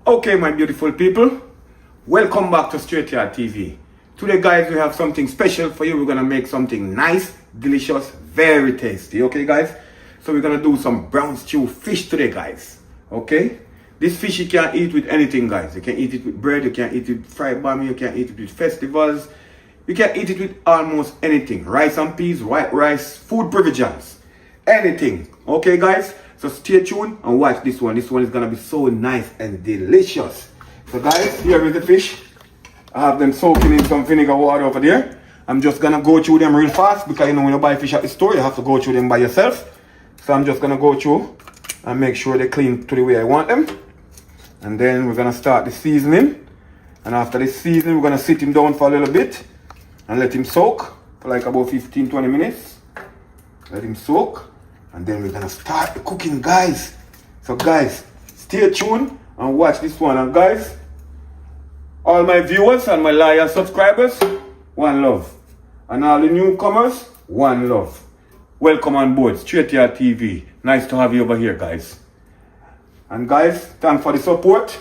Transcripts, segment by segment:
Okay, my beautiful people, welcome back to Straight Yard TV. Today, guys, we have something special for you. We're gonna make something nice, delicious, very tasty. Okay, guys, so we're gonna do some brown stew fish today, guys. Okay, this fish you can eat with anything, guys. You can eat it with bread, you can eat it with fried bami, you can eat it with festivals, you can eat it with almost anything. Rice and peas, white rice, food provisions, anything. Okay, guys, so stay tuned and watch this one. This one is gonna be so nice and delicious. So guys, here is the fish. I have them soaking in some vinegar water over there. I'm just gonna go through them real fast because you know when you buy fish at the store, you have to go through them by yourself. So I'm just gonna go through and make sure they're clean to the way I want them. And then we're gonna start the seasoning. And after the seasoning, we're gonna sit him down for a little bit and let him soak for like about 15-20 minutes. Let him soak. And then we're gonna start the cooking, guys. So guys, stay tuned and watch this one. And guys, all my viewers and my loyal subscribers, one love. And all the newcomers, one love. Welcome on board Straight Yard TV. Nice to have you over here, guys. And guys, thanks for the support.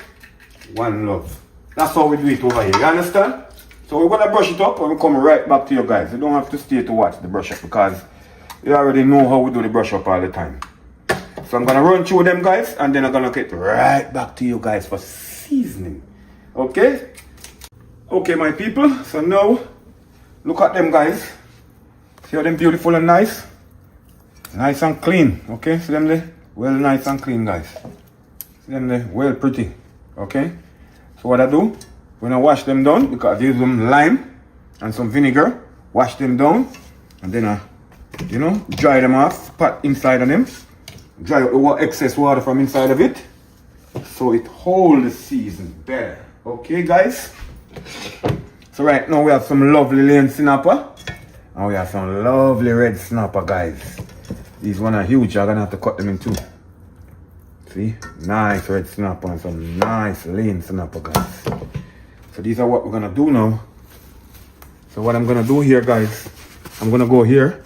One love. That's how we do it over here. You understand? So we're gonna brush it up and we come right back to you guys. You don't have to stay to watch the brush up because you already know how we do the brush up all the time. So I'm gonna run through them, guys, and then I'm gonna get right back to you guys for seasoning. Okay? Okay, my people. So now, look at them, guys. See how them beautiful and nice? Nice and clean. Okay? See them there? Well nice and clean, guys. See them there? Well pretty. Okay? So what I do, when I wash them down, because I use them lime and some vinegar, wash them down, and then I dry them off, pat inside of them, dry out the excess water from inside of it, so it holds the season better. Okay, guys? So right now we have some lovely lane snapper, and we have some lovely red snapper, guys. These one are huge, I'm gonna have to cut them in two. See? Nice red snapper and some nice lane snapper, guys. So these are what we're gonna do now. So what I'm gonna do here, guys, I'm gonna go here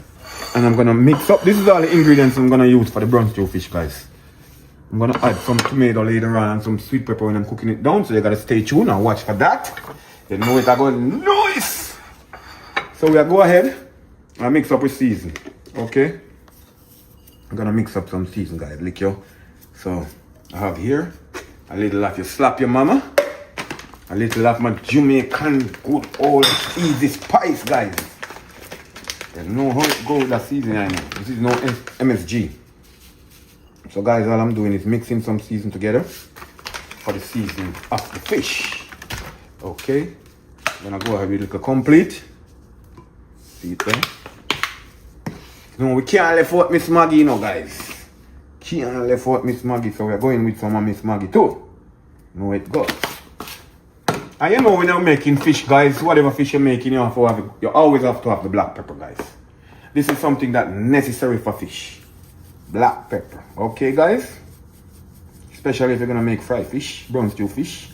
and I'm gonna mix up. This is all the ingredients I'm gonna use for the brown stew fish, guys. I'm gonna add some tomato later on and some sweet pepper when I'm cooking it down. So you gotta stay tuned and watch for that. You know it's going nice. So we'll go ahead and mix up with season. Okay? I'm gonna mix up some season, guys. Lick yo. So I have here a little of your slap your mama. A little of my Jamaican good old easy spice, guys. You know how it goes with that seasoning, I know. This is no MSG. So guys, all I'm doing is mixing some season together for the seasoning of the fish. Okay. I'm gonna go ahead with a little complete. See it there? No, we can't left out Miss Maggie, you know, guys. Can't left out Miss Maggie, so we're going with some of Miss Maggie too. You know it goes. And you know when you're making fish, guys, whatever fish you're making, you always have to have the black pepper, guys. This is something that's necessary for fish. Black pepper. Okay, guys? Especially if you're gonna make fried fish, brown stew fish.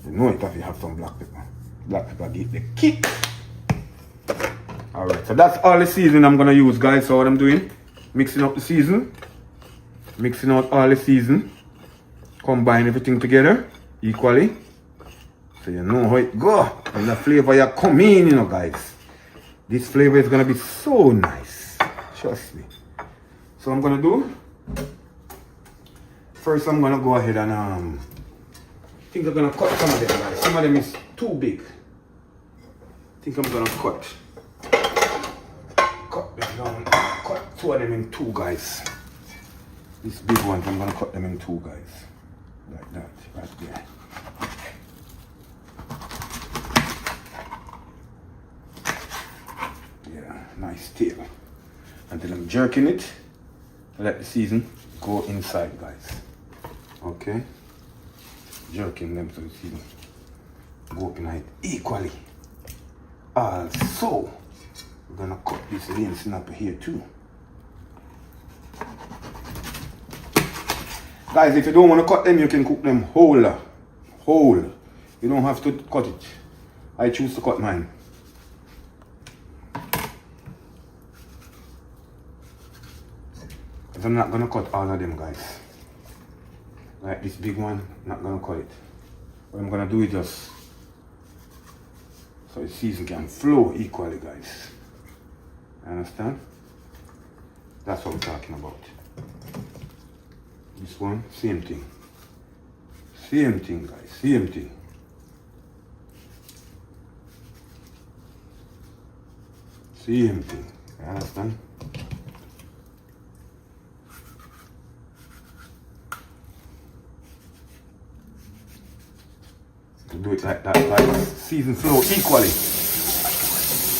You know it have to have some black pepper. Black pepper give the kick. Alright, so that's all the seasoning I'm gonna use, guys. So what I'm doing, mixing up the season, mixing out all the season, combine everything together equally. So you know how it go. And the flavor you come in, you know, guys. This flavor is gonna be so nice. Trust me. So I'm gonna do. First I'm gonna go ahead and I think I'm gonna cut some of them, guys. Some of them is too big. I think I'm gonna cut them down. Cut two of them in two, guys. These big ones I'm gonna cut them in two, guys. Like that, right there. Nice tail. Until I'm jerking it, let the season go inside, guys. Okay? Jerking them so the season go inside equally. Also, we're gonna cut this lane snapper here too. Guys, if you don't want to cut them, you can cook them whole. Whole. You don't have to cut it. I choose to cut mine. I'm not gonna cut all of them, guys. like this big one, not gonna cut it. What I'm gonna do is just so the season can flow equally, guys. Understand? That's what I'm talking about. This one, same thing. Same thing, guys, same thing. Same thing, you understand? To do it like that, like season flow equally.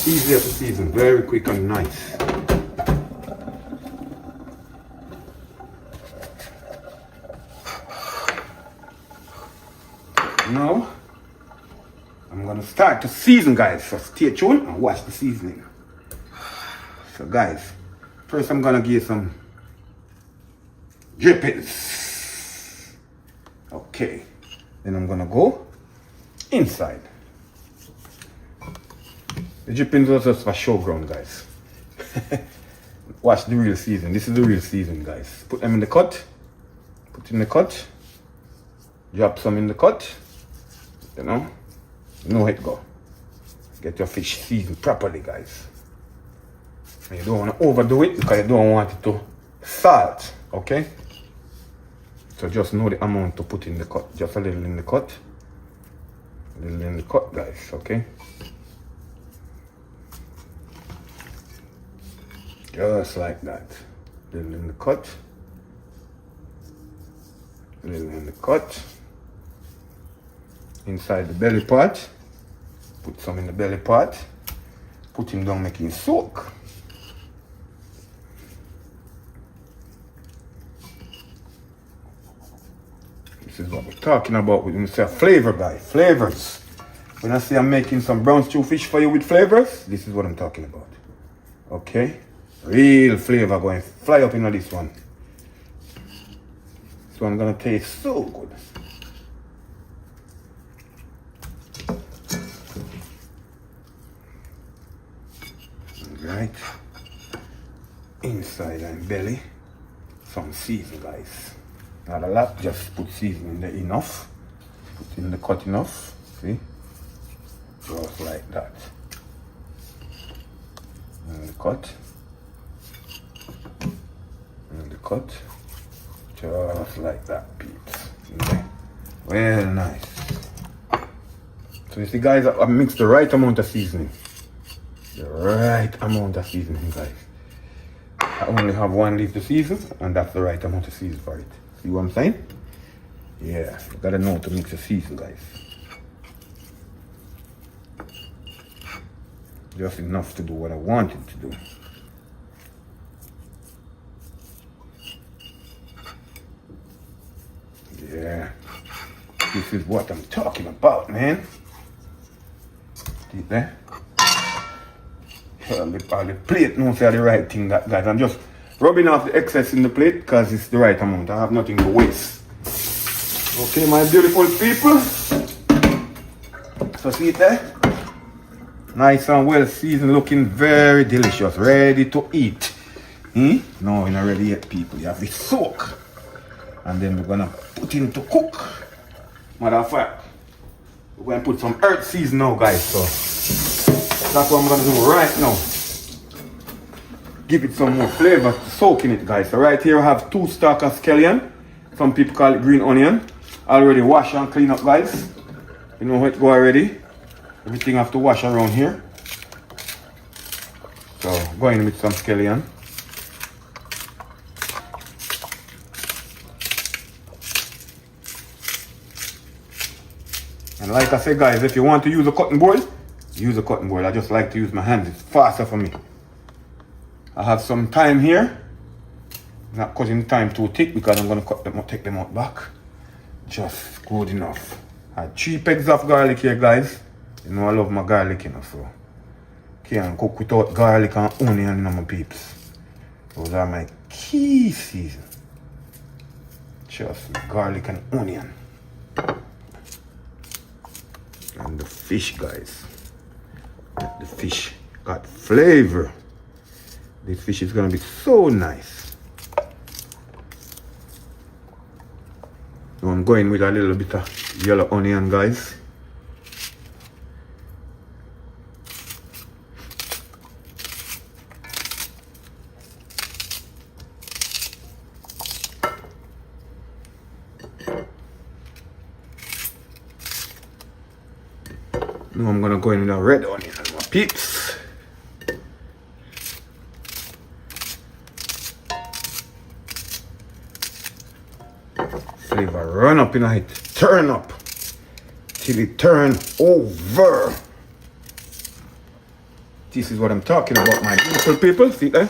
Easier to season, very quick and nice. Now, I'm gonna start to season, guys, so stay tuned and watch the seasoning. So guys, first I'm gonna give some drippings. Okay, then I'm gonna go inside. The drippings was just for showground, guys. Watch the real season. This is the real season, guys. Put them in the cut. Put in the cut. Drop some in the cut. You know how it go. Get your fish seasoned properly, guys. And you don't want to overdo it because you don't want it to salt, okay? So just know the amount to put in the cut. Just a little in the cut. A little in the cut, guys, okay? Just like that. A little in the cut. A little in the cut. Inside the belly part. Put some in the belly part. Put him down, make him soak. This is what we're talking about when we say flavor, guys. Flavors. When I say I'm making some brown stew fish for you with flavors, this is what I'm talking about. Okay? Real flavor going fly up into this one. This one gonna taste so good. Right. Inside and belly, some season, guys. Not a lot, just put seasoning there enough. Put in the cut enough. See? Just like that. And the cut. And the cut. Just like that, peeps. Okay. Well, nice. So you see, guys, I mixed the right amount of seasoning. The right amount of seasoning, guys. I only have one leaf to season, and that's the right amount of season for it. See what I'm saying? Yeah, you gotta know to mix the season, guys. Just enough to do what I wanted to do. Yeah, this is what I'm talking about, man. See there? On the plate, no say the right thing, that guys. I'm just rubbing off the excess in the plate because it's the right amount. I have nothing to waste. Okay, my beautiful people. So see it there? Nice and well seasoned, looking very delicious, ready to eat. No, you're not ready yet, people. You have to soak. And then we're gonna put it to cook. Matter of fact, we're gonna put some earth season now, guys. So that's what I'm gonna do right now. Give it some more flavor to soak in it, guys. So right here I have 2 stalks of scallion. Some people call it green onion. Already wash and clean up, guys. You know how it go already. Everything I have to wash around here. So go in with some scallion. And like I said, guys, if you want to use a cutting board, use a cutting board. I just like to use my hands. It's faster for me. I have some thyme here. Not cutting the thyme too thick because I'm going to cut them, take them out back. Just good enough. I have 3 pegs of garlic here, guys. You know I love my garlic, you know, so can't cook without garlic and onion, you know, my peeps. Those are my key season. Just garlic and onion. And the fish, guys. The fish got flavor. This fish is gonna be so nice. Now I'm going with a little bit of yellow onion, guys. Now I'm gonna go in with a red onion, my peeps. Flavor run up in it, turn up till it turn over. This is what I'm talking about, my beautiful people. See there?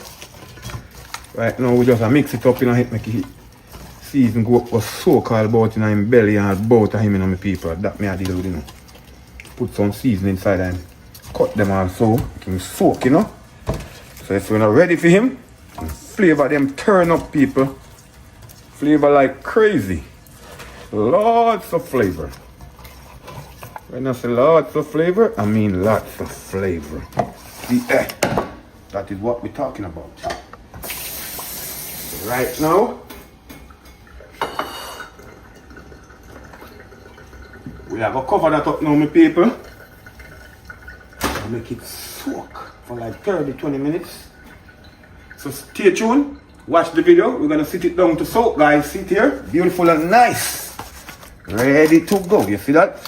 Right now we just mix it up in it, make it season go up was so called about in him belly and about him in my people. That me I deal with, you know. Put some seasoning inside and cut them also. Make him soak, you know. So if you're not ready for him, flavor them turn up, people. Flavor like crazy. Lots of flavor. When I say lots of flavor, I mean lots of flavor. See, that is what we're talking about. Right now, we have to cover that up now, my people. And make it soak for like 30-20 minutes. So stay tuned. Watch the video. We're gonna sit it down to soak, guys. Sit here, beautiful and nice, ready to go. You see that?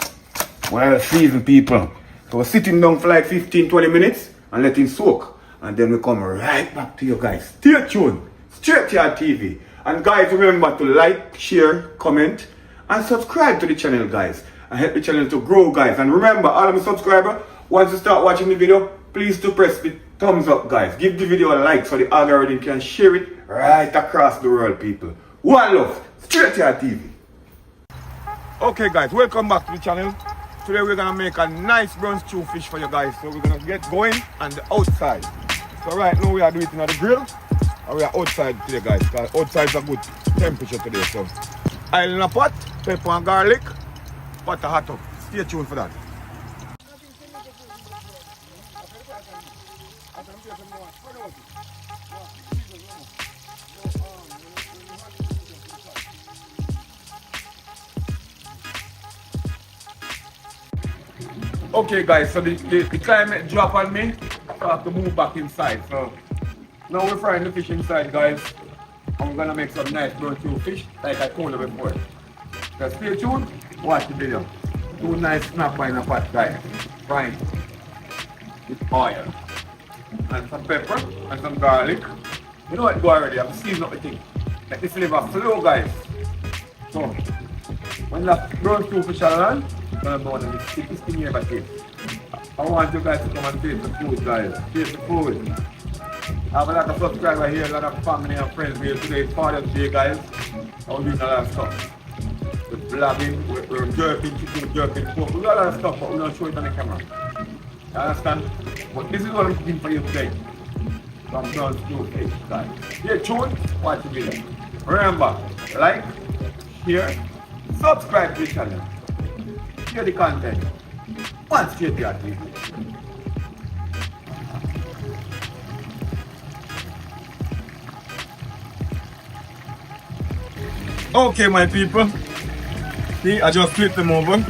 Well seasoned, people. So we're sitting down for like 15-20 minutes and let it soak, and then we come right back to you guys. Stay tuned. Straight to your TV. And guys, remember to like, share, comment, and subscribe to the channel, guys. And help the channel to grow, guys. And remember, all of my subscribers, once you start watching the video, please to press the thumbs up, guys. Give the video a like so the algorithm can share it right across the world, people. One love, straight to your TV. Okay, guys, welcome back to the channel. Today we're gonna make a nice brown stew fish for you guys. So we're gonna get going on the outside. So right now we are doing it on the grill, and we are outside today, guys. Because outside's a good temperature today. So oil in a pot, pepper and garlic, butter hot up. Stay tuned for that. Okay, guys, so the climate drop on me, so I have to move back inside. So now we're frying the fish inside, guys. I'm gonna make some nice brown stew fish like I told you before. So stay tuned, watch the video. Two nice snapper in a pot, guys. Frying with oil and some pepper and some garlic. You know what, go already, I'm seasoning up the thing. Let the flavor flow, guys. So when that brown stew fish are on, I'm gonna go on and stick this thing here by taste. I want you guys to come and taste the food, guys. Taste the food. I have a lot of subscribers here, a lot of family and friends here today. It's Father's Day, guys. I'm doing a lot of stuff. We're vlogging, we're jerking chicken, jerking pork. We got a lot of stuff, but we don't show it on the camera. You understand? But this is what I'm cooking for you today. From brown stew fish, guys. Stay tuned, watch the video. Remember, like, share, subscribe to the channel. Share the content. One straight to your TV. Okay, my people. See, I just flip them over.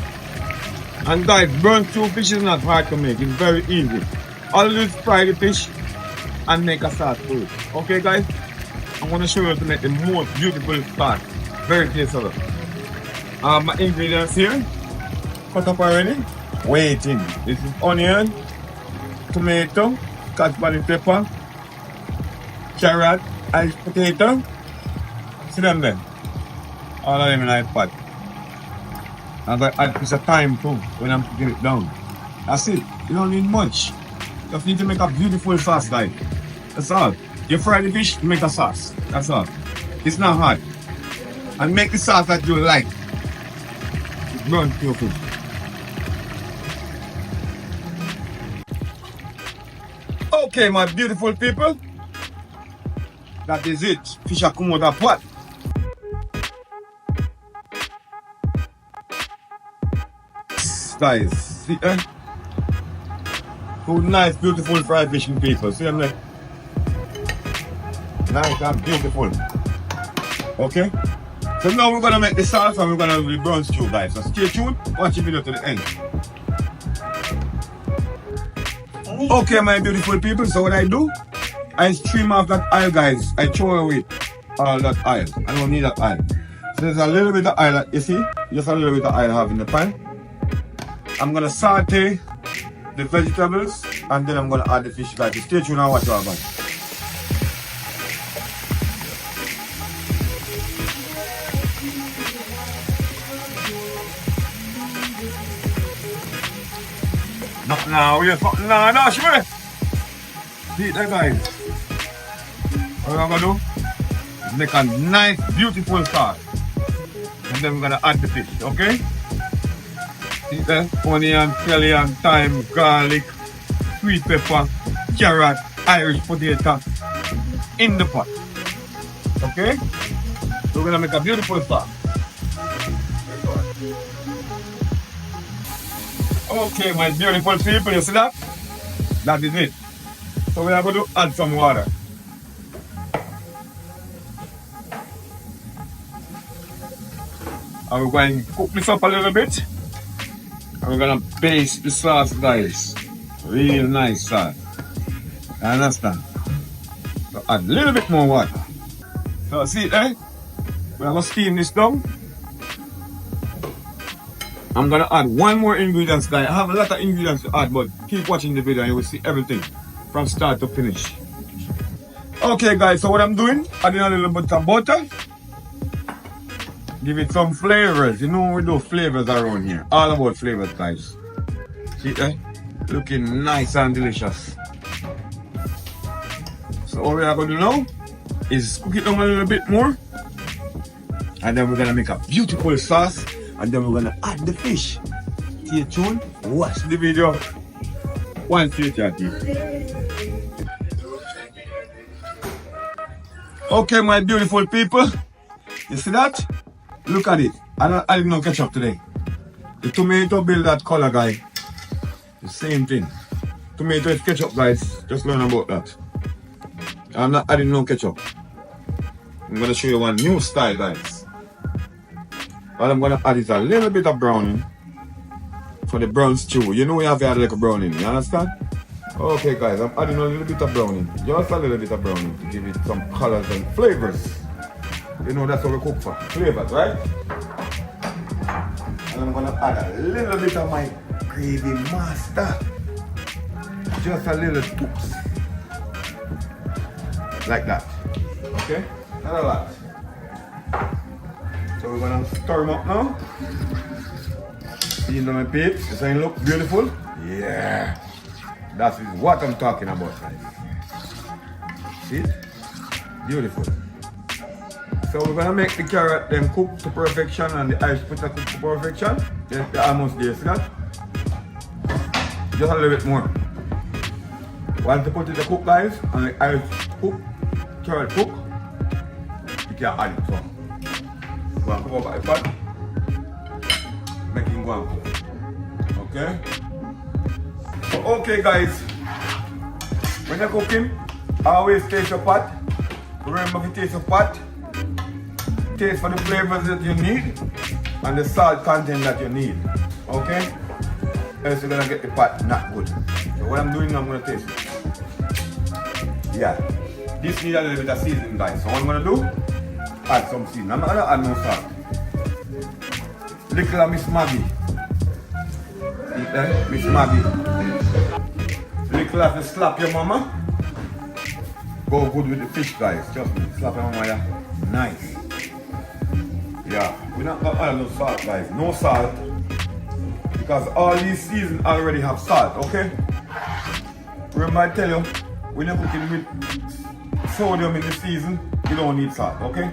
And guys, brown stew fish is not hard to make. It's very easy. All you do is fry the fish and make a sauce for it. Okay, guys? I'm going to show you how to make the most beautiful sauce. Very tasty. My ingredients here. Cut up already. Waiting. This is onion, tomato, cayenne pepper, carrot, iced potato. See them there? All of them in a pot. I'm going to add a piece of thyme too when I'm putting it down. That's it. You don't need much. You just need to make a beautiful sauce, guys. That's all. You fry the fish, you make a sauce. That's all. It's not hard. And make the sauce that you like. It's brown stew fish. Okay, my beautiful people, that is it. Fish are come out of pot. Guys, see, two nice, beautiful fried fish, people. See them there? Nice and beautiful. Okay, So now we're gonna make the sauce and we're gonna do the brown stew, guys. So stay tuned, watch the video to the end. Okay, my beautiful people, so what I do, I stream off that oil, guys. I throw away all that oil. I don't need that oil. So there's a little bit of oil, you see? Just a little bit of oil I have in the pan. I'm gonna saute the vegetables and then I'm gonna add the fish, guys. Stay tuned and watch what I'm No, sure. See that, guys. What I'm gonna do is make a nice, beautiful sauce. And then we're gonna add the fish, okay? See that? Onion, scallion, thyme, garlic, sweet pepper, carrot, Irish potato in the pot. Okay? So we're gonna make a beautiful sauce. Okay, my beautiful people, you see that? That is it. So we are going to add some water. And we're going to cook this up a little bit. And we're going to baste the sauce, guys. Real nice sauce. You understand? So add a little bit more water. So see it there? We're going to steam this down. I'm gonna add one more ingredients, guys. I have a lot of ingredients to add, but keep watching the video and you will see everything from start to finish. Okay, guys, so what I'm doing, adding a little bit of butter. Give it some flavors. You know we do flavors around here. All about flavors, guys. See that? Looking nice and delicious. So all we are gonna do now is cook it down a little bit more. And then we're gonna make a beautiful sauce. And then we're gonna add the fish. Stay tuned, watch the video. One future. Okay, my beautiful people. You see that? Look at it. I didn't know ketchup today. The tomato build that color, guy. The same thing. Tomato is ketchup, guys. Just learn about that. I'm not adding no ketchup. I'm gonna show you one new style, guys. All I'm gonna add is a little bit of browning for the brown stew. You know we have to add like a browning, you understand? Okay, guys, I'm adding a little bit of browning. Just a little bit of browning to give it some colors and flavors. You know that's what we cook for. Flavors, right? And I'm gonna add a little bit of my gravy master. Just a little oops. Like that. Okay? Not a lot. So we're gonna stir them up now. See them, my peeps? Does it look beautiful? Yeah. That is what I'm talking about, guys. See it? Beautiful. So we're gonna make the carrot then cook to perfection and the Irish potato cook to perfection. They're almost there, see that? Just a little bit more. Once the potato cook, guys, and the Irish cook, carrot cook, you can add it some. Go and come over the pot. Make it go and cook. Okay? So, okay, guys. When you're cooking, always taste your pot. Remember to taste your pot. Taste for the flavors that you need and the salt content that you need. Okay? Else you're gonna get the pot not good. So what I'm doing now, I'm gonna taste it. Yeah. This needs a little bit of seasoning, guys. So what I'm gonna do, add some seasoning. I'm not gonna add no salt. Little of Miss Maggie. Eat that, Miss Maggie. Little of the slap your mama. Go good with the fish, guys. Trust me, slap your mama, yeah. Nice. Yeah, we're not gonna add no salt, guys. No salt. Because all these seasons already have salt, okay? Remember I tell you, when you're cooking with sodium in the season, you don't need salt, okay?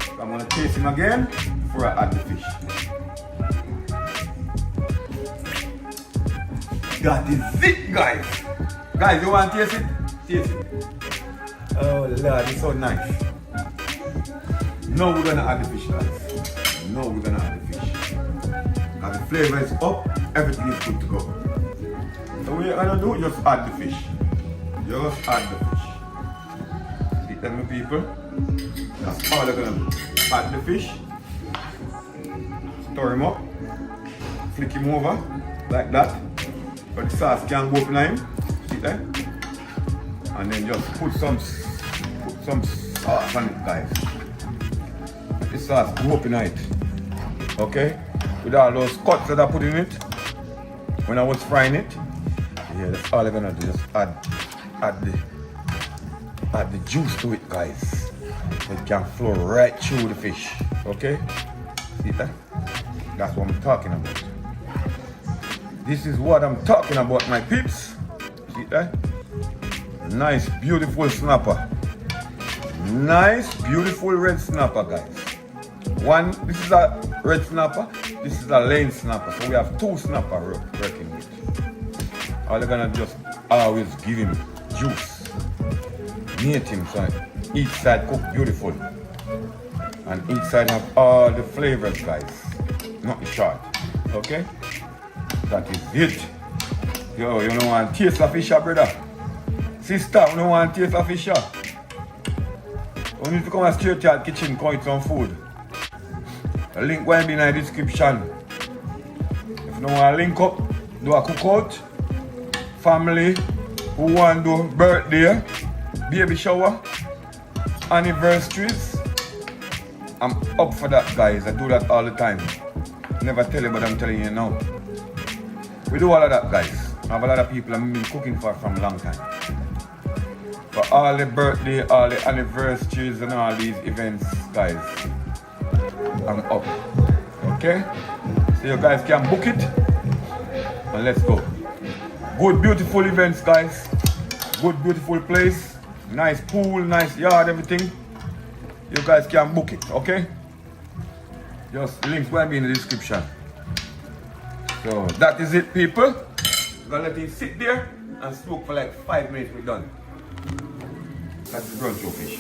So I'm gonna taste him again before I add the fish. That is it, guys. Guys, you want to taste it? Taste it. Oh Lord, it's so nice. Now we're gonna add the fish, guys. Now we're gonna add the fish. Now the flavor is up, everything is good to go. So what you're gonna do, just add the fish. Just add the fish. See them, people? That's all they're gonna add the fish. Stir him up. Flick him over like that. But the sauce can go up in him. See that? And then just put some sauce on it, guys. The sauce go up in it. Okay? With all those cuts that I put in it when I was frying it. Yeah, that's all I'm gonna do. Just add the juice to it, guys. So it can flow right through the fish. Okay? See that? That's what I'm talking about. This is what I'm talking about, my peeps. See that? Nice, beautiful snapper. Nice, beautiful red snapper, guys. This is a red snapper. This is a lane snapper. So we have two snapper working with. All they're gonna just always give him juice. Mate him so each side cook beautiful. And each side have all the flavors, guys. Not short. Okay? That is it. Yo, you don't want to taste of fish, brother. Sister, you don't want to taste of fish. You need to come and straight to your kitchen, come eat some food. The link will be in the description. If you don't want to link up, do a cookout. Family who want to do birthday, baby shower, anniversaries. I'm up for that, guys. I do that all the time. Never tell you, but I'm telling you now. We do all of that, guys. I have a lot of people I've been cooking for from a long time. For all the birthday, all the anniversaries and all these events, guys, I'm up. Okay? So you guys can book it and let's go. Good, beautiful events, guys. Good, beautiful place. Nice pool, nice yard, everything. You guys can book it, okay? Just links will be in the description. So that is it, people. We're gonna let it sit there and smoke for like 5 minutes. We're done. That's the brunch fish.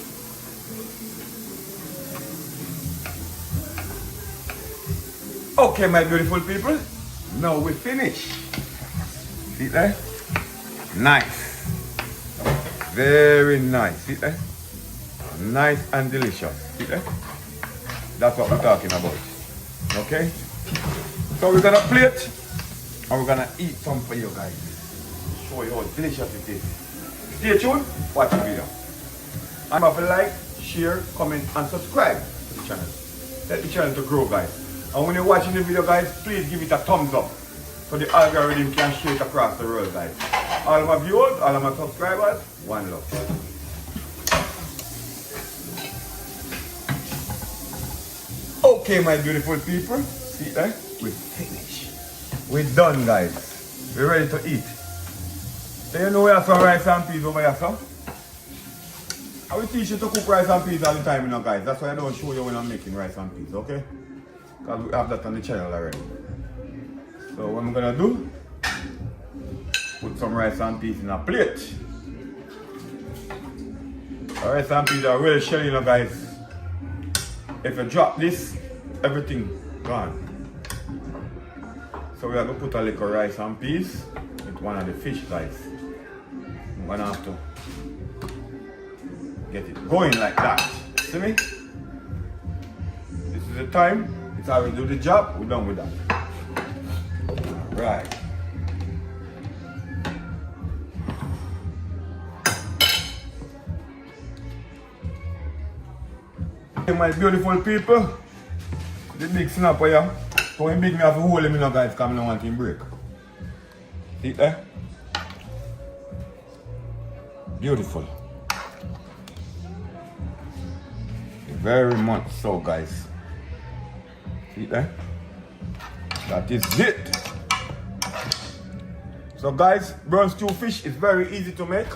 Okay, my beautiful people. Now we finish. See there? Nice. Very nice. See there? Nice and delicious. See there? That's what we're talking about. Okay? So we're gonna plate and we're gonna eat some for you guys. Show you how delicious it is. Stay tuned, watch the video. And if you like, share, comment and subscribe to the channel. Let the channel to grow, guys. And when you're watching the video, guys, please give it a thumbs up so the algorithm can share it across the world, guys. All my viewers, all of my subscribers, one love. Okay, my beautiful people. See there? We're finished. We're done, guys. We're ready to eat. So you know we have some rice and peas over here, sir? I will teach you to cook rice and peas all the time, you know, guys. That's why I don't show you when I'm making rice and peas, okay? Because we have that on the channel already. So what I'm gonna do, put some rice and peas in a plate. The rice and peas are really shelly, you know, guys. If you drop this, everything gone. So we are gonna put a little rice and peas with one of the fish, guys. I'm gonna have to get it going like that. See me? This is the time. It's how we do the job. We're done with that. Right. Okay, my beautiful people, the big snapper here. So when big me have to hold him, you know, guys, because I don't want him break. See it there? Beautiful. Very much so, guys. See it there? That is it. So, guys, brown stew fish is very easy to make.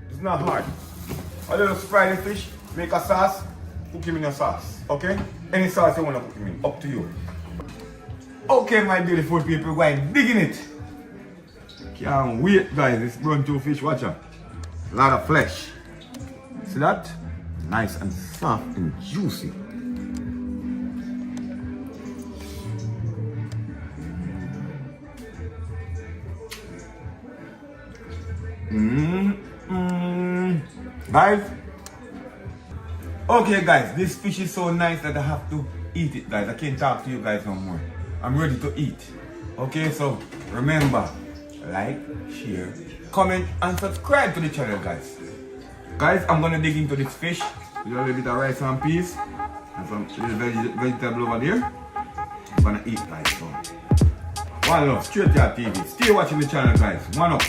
It's not hard. All you just fry the fish, make a sauce, cook him in a sauce. Okay? Any sauce you want to cook him in, up to you. Okay, my beautiful people, go and dig in it. Can't wait, guys. This brown stew fish, watch out. A lot of flesh. See that? Nice and soft and juicy. Guys, Okay guys, this fish is so nice that I have to eat it guys. I can't talk to you guys no more. I'm ready to eat. Okay, so remember, like, share, comment and subscribe to the channel guys. Guys, I'm gonna dig into this fish with a little bit of rice and peas and some little vegetable over there. I'm gonna eat guys. So one love, Straight Yard TV. Stay watching the channel guys. One up.